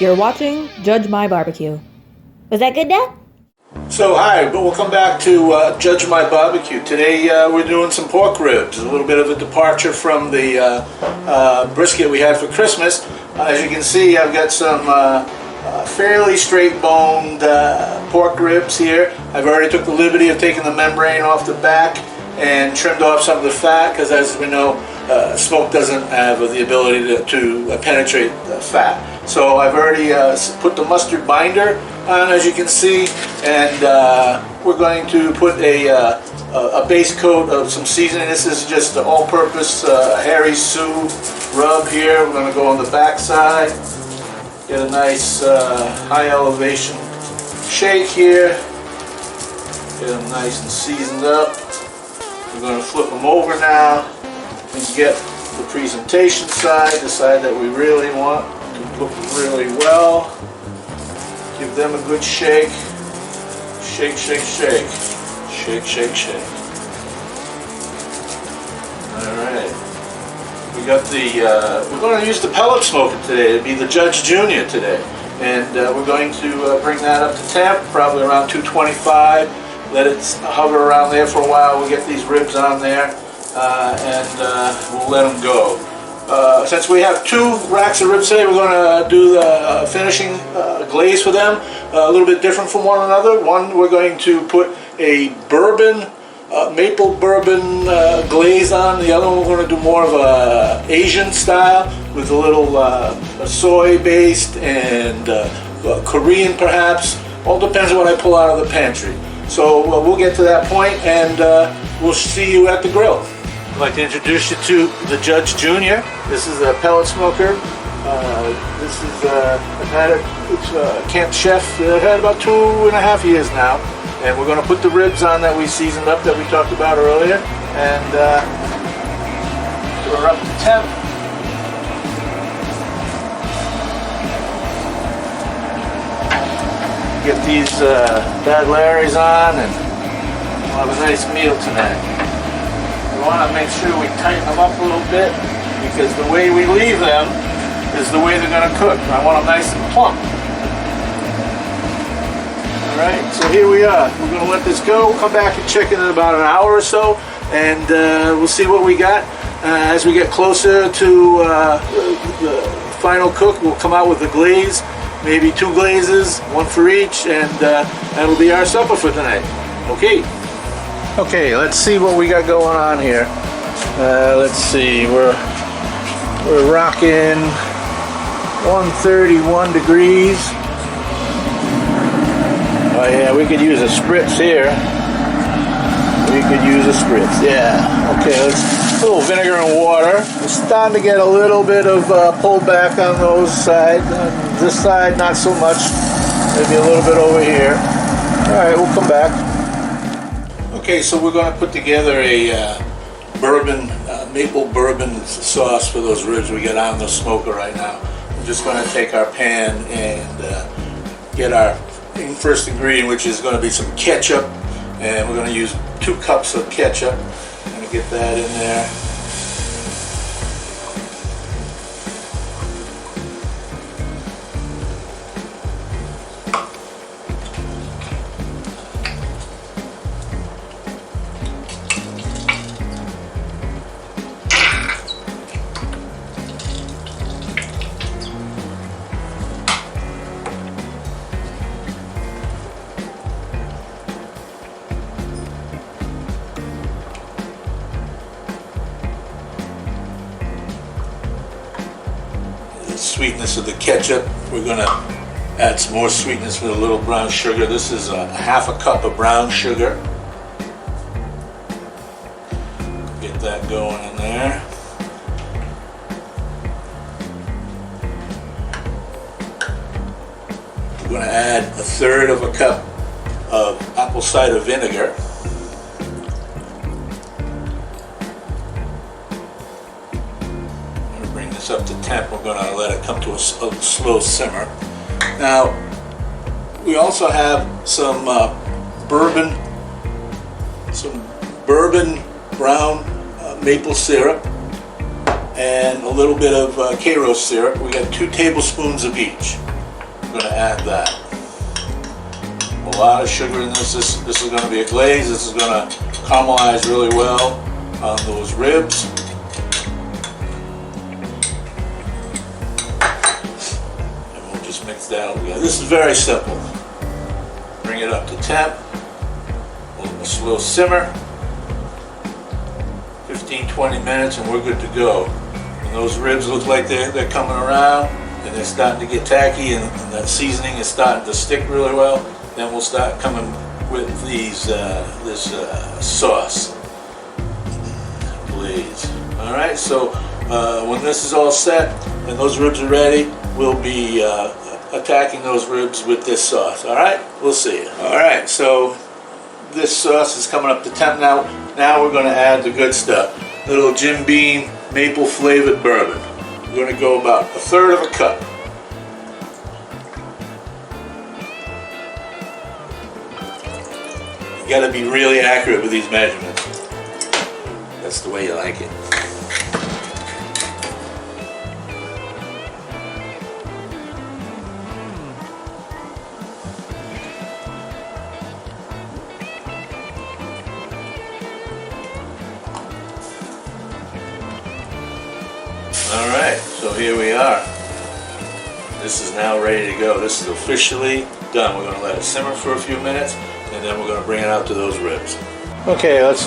You're watching Judge My Barbecue. Was that good, Dad? So hi, but we'll come back to Judge My Barbecue. Today we're doing some pork ribs, a little bit of a departure from the brisket we had for Christmas. As you can see, I've got some fairly straight boned pork ribs here. I've already took the liberty of taking the membrane off the back and trimmed off some of the fat, because as we know, smoke doesn't have the ability to penetrate the fat. So I've already put the mustard binder on, as you can see, and we're going to put a base coat of some seasoning. This is just the all-purpose Harry Sue rub here. We're going to go on the back side, get a nice high elevation shake here, get them nice and seasoned up. We're going to flip them over now and get the presentation side, the side that we really want to look really well. Give them a good shake. Shake, shake, shake. Shake, shake, shake. Alright. We got the, we're going to use the pellet smoker today. It'll be the Judge Junior today. And we're going to bring that up to temp, probably around 225. Let it hover around there for a while. We'll get these ribs on there and we'll let them go. Since we have 2 racks of ribs today, we're going to do the finishing glaze for them, a little bit different from one another. One, we're going to put a bourbon, maple bourbon glaze on. The other one, we're going to do more of a Asian style with a little soy-based and Korean perhaps. All depends on what I pull out of the pantry. So we'll get to that point and we'll see you at the grill. I'd like to introduce you to the Judge Junior. This is a pellet smoker. This is I've had it. It's a camp chef. I've had about 2.5 years now, and we're going to put the ribs on that we seasoned up that we talked about earlier, and we're up to temp. Get these Bad Larrys on, and we'll have a nice meal tonight. We want to make sure we tighten them up a little bit, because the way we leave them is the way they're going to cook. I want them nice and plump. Alright, so here we are. We're going to let this go. We'll come back and check in about an hour or so, and we'll see what we got. As we get closer to the final cook, we'll come out with the glaze, maybe 2 glazes, 1 for each, and that'll be our supper for tonight. Okay. Okay, let's see what we got going on here. Let's see, we're rocking 131 degrees. Oh yeah, we could use a spritz here. We could use a spritz, yeah. Okay, let's a little vinegar and water. It's starting to get a little bit of pullback on those sides. This side, not so much. Maybe a little bit over here. All right, we'll come back. Okay, so we're going to put together a bourbon, maple bourbon sauce for those ribs we got on the smoker right now. We're just going to take our pan and get our first ingredient, which is going to be some ketchup, and we're going to use 2 cups of ketchup. I'm going to get that in there. Sweetness of the ketchup. We're going to add some more sweetness with a little brown sugar. This is a 1/2 cup of brown sugar. Get that going in there. We're going to add 1/3 cup of apple cider vinegar. Up to temp. We're going to let it come to a slow simmer. Now, we also have some bourbon brown maple syrup and a little bit of Karo syrup. We got 2 tablespoons of each. we're going to add that. A lot of sugar in this. This is going to be a glaze. This is going to caramelize really well on those ribs. And we'll just mix that all together. This is very simple. Bring it up to temp. A slow simmer. 15-20 minutes and we're good to go. And those ribs look like they're coming around and they're starting to get tacky and that seasoning is starting to stick really well. Then we'll start coming with this sauce glaze. All right, so when this is all set and those ribs are ready, we'll be attacking those ribs with this sauce. All right, we'll see you. All right, so this sauce is coming up to temp now. Now we're going to add the good stuff. Little Jim Beam maple flavored bourbon. We're going to go about 1/3 of a cup. You got to be really accurate with these measurements. That's the way you like it. Alright, so here we are. This is now ready to go. This is officially done. We're going to let it simmer for a few minutes and then we're going to bring it out to those ribs. Okay, let's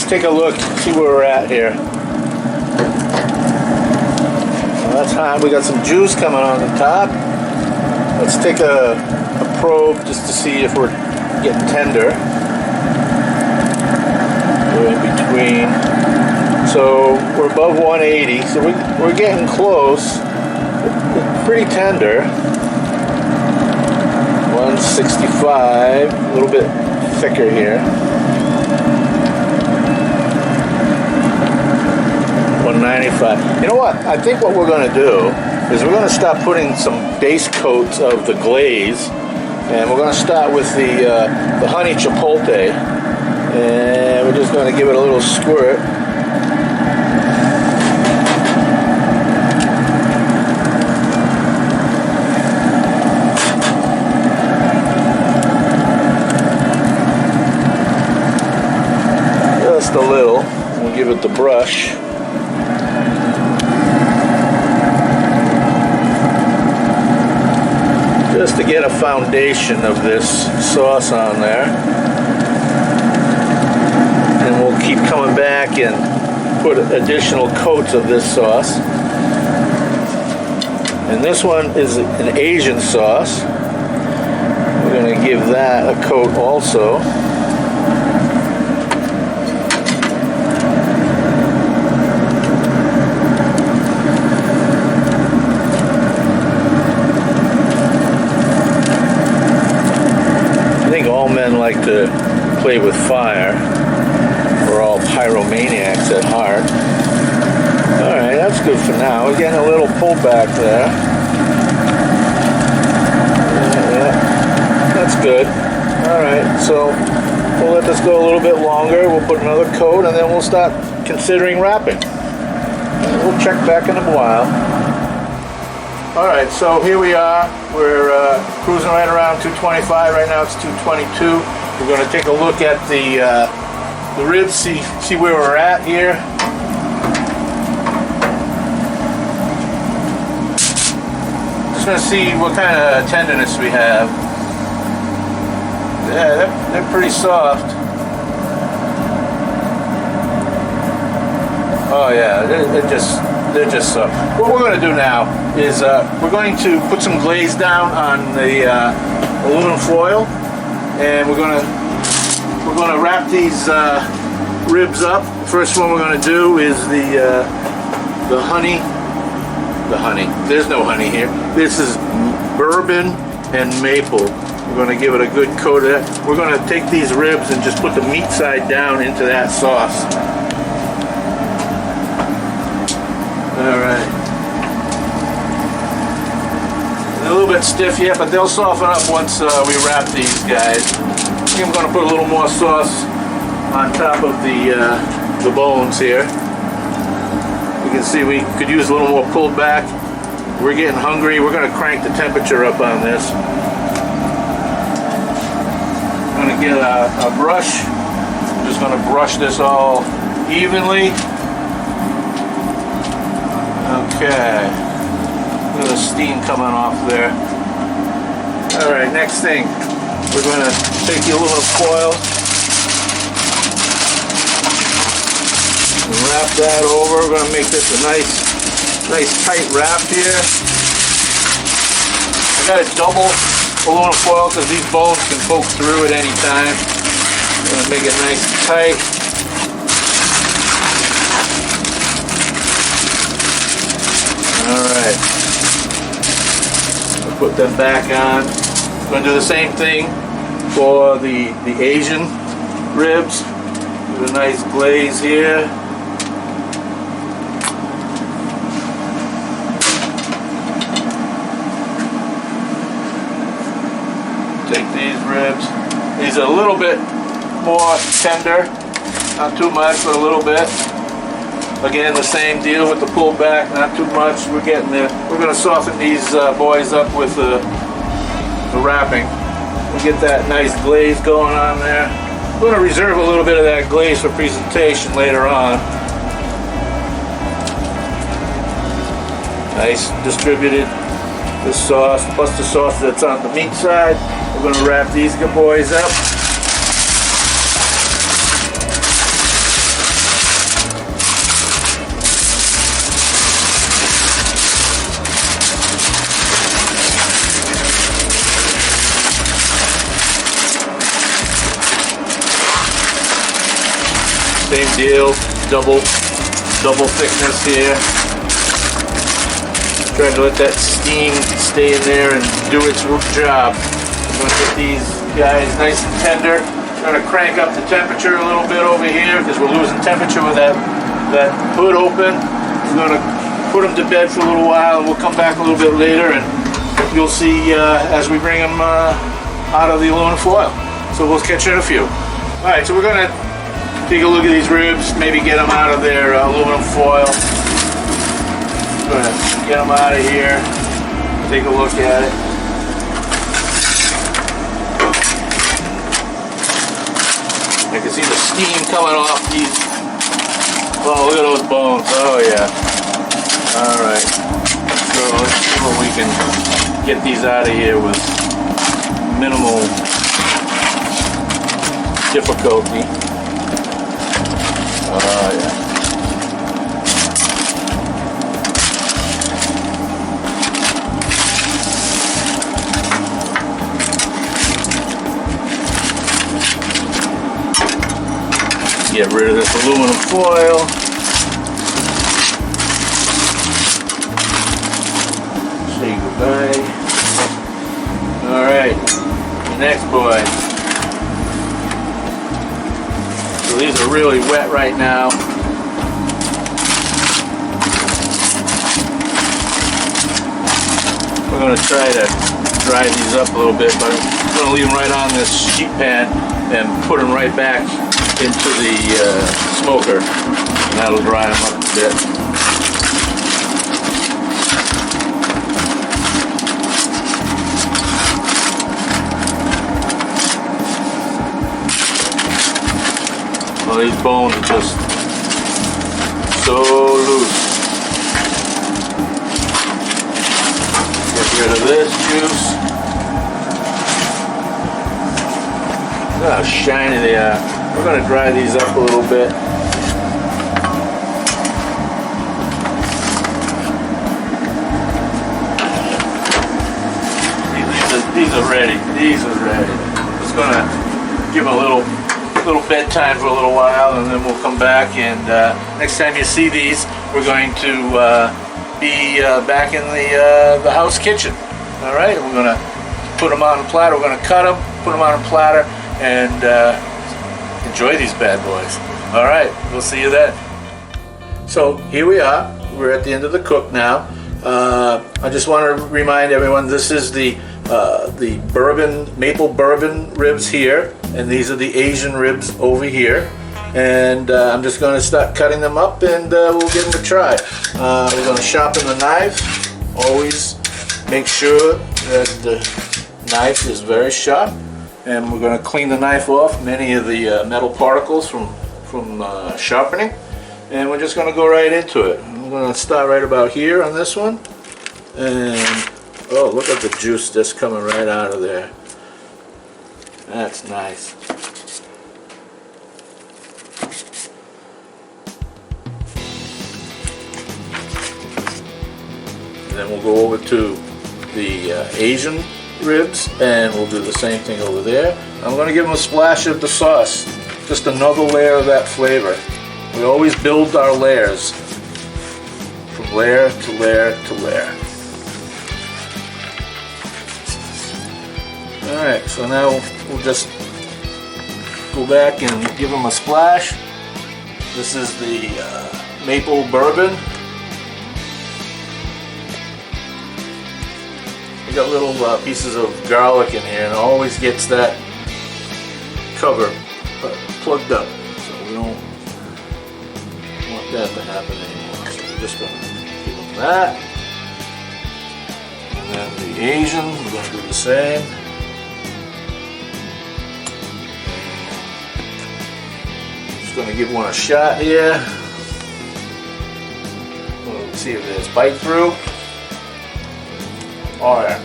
take a look, see where we're at here. Well, that's hot. We got some juice coming on the top. Let's take a probe just to see if we're getting tender. Go in between. So we're above 180, so we're getting close. Pretty tender. 165, a little bit thicker here. 195. You know what? I think what we're going to do is we're going to start putting some base coats of the glaze, and we're going to start with the honey chipotle, and we're just going to give it a little squirt. Just a little. We'll give it the brush. Just to get a foundation of this sauce on there. And we'll keep coming back and put additional coats of this sauce. And this one is an Asian sauce. We're going to give that a coat also. Like to play with fire. We're all pyromaniacs at heart. Alright, that's good for now. We're getting a little pullback there. Yeah, that's good. Alright, so we'll let this go a little bit longer. We'll put another coat and then we'll start considering wrapping. We'll check back in a while. Alright, so here we are. We're cruising right around 225. Right now it's 222. We're going to take a look at the ribs, see where we're at here. Just going to see what kind of tenderness we have. Yeah, they're pretty soft. Oh yeah, they're just soft. What we're going to do now is we're going to put some glaze down on the aluminum foil, and we're going to wrap these ribs up. The first one we're going to do is the honey. The honey. There's no honey here. This is bourbon and maple. We're going to give it a good coat of that. We're going to take these ribs and just put the meat side down into that sauce. All right. They're a little bit stiff yet, but they'll soften up once we wrap these guys. I think I'm going to put a little more sauce on top of the bones here. You can see we could use a little more pulled back. we're getting hungry. We're going to crank the temperature up on this. I'm going to get a brush. I'm just going to brush this all evenly. Okay. Look at the steam coming off there. Alright, next thing. We're going to take the aluminum foil and wrap that over. We're going to make this a nice tight wrap here. I got a double aluminum foil because these bones can poke through at any time. I'm going to make it nice and tight. Alright. I'll put them back on. I'm going to do the same thing for the Asian ribs. Do a nice glaze here. Take these ribs. These are a little bit more tender. Not too much, but a little bit. Again, the same deal with the pull back, not too much. We're getting there. We're going to soften these boys up with the wrapping. We'll get that nice glaze going on there. We're going to reserve a little bit of that glaze for presentation later on. Nice distributed the sauce, plus the sauce that's on the meat side. We're going to wrap these good boys up. Same deal, double thickness here. Trying to let that steam stay in there and do its job. I'm going to get these guys nice and tender. I'm going to crank up the temperature a little bit over here because we're losing temperature with that hood open. We're going to put them to bed for a little while and we'll come back a little bit later and you'll see as we bring them out of the aluminum foil. So we'll catch you in a few. Alright, so we're going to take a look at these ribs, maybe get them out of their aluminum foil. Go ahead, get them out of here. Take a look at it. I can see the steam coming off these. Oh, look at those bones. Oh yeah. Alright. So let's see what we can get these out of here with minimal difficulty. Oh yeah. Get rid of this aluminum foil. Say goodbye. Alright, the next boy. So these are really wet right now. We're going to try to dry these up a little bit, but I'm going to leave them right on this sheet pan and put them right back into the smoker. And that'll dry them up a bit. Well, these bones are just so loose. Get rid of this juice. Look how shiny they are. We're going to dry these up a little bit. These are ready. These are ready. Just going to give them a little bedtime for a little while, and then we'll come back. And next time you see these, we're going to be back in the house kitchen. All right. We're going to put them on a platter. We're going to cut them, put them on a platter, and enjoy these bad boys. All right, we'll see you then. So here we are. We're at the end of the cook now. I just want to remind everyone this is the maple bourbon ribs here, and these are the Asian ribs over here. And I'm just going to start cutting them up, and we'll give them a try. We're going to sharpen the knife. Always make sure that the knife is very sharp, and we're going to clean the knife off many of the metal particles from sharpening, and we're just going to go right into it. I'm going to start right about here on this one, and oh, look at the juice that's coming right out of there. That's nice. And then we'll go over to the Asian ribs, and we'll do the same thing over there. I'm going to give them a splash of the sauce, just another layer of that flavor. We always build our layers from layer to layer to layer. Alright, so now we'll just go back and give them a splash. This is the maple bourbon. We got little pieces of garlic in here, and it always gets that cover plugged up. So we don't want that to happen anymore. So we're just going to give them that. And then the Asian, we're going to do the same. Just going to give one a shot here. Let's see if there's bite through. Oh yeah.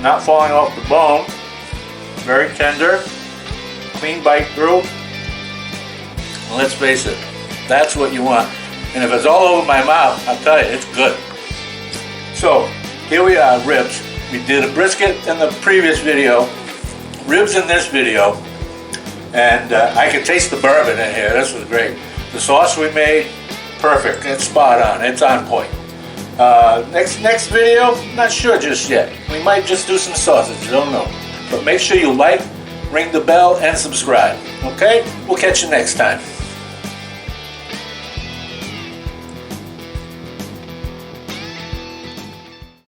Not falling off the bone. Very tender. Clean bite through. And let's face it, that's what you want. And if it's all over my mouth, I'll tell you, it's good. So, here we are, ribs. We did a brisket in the previous video, ribs in this video, and I could taste the bourbon in here. This was great. The sauce we made, perfect. It's spot on. It's on point. Next video, not sure just yet. We might just do some sausage, don't know. But make sure you like, ring the bell, and subscribe. Okay? We'll catch you next time.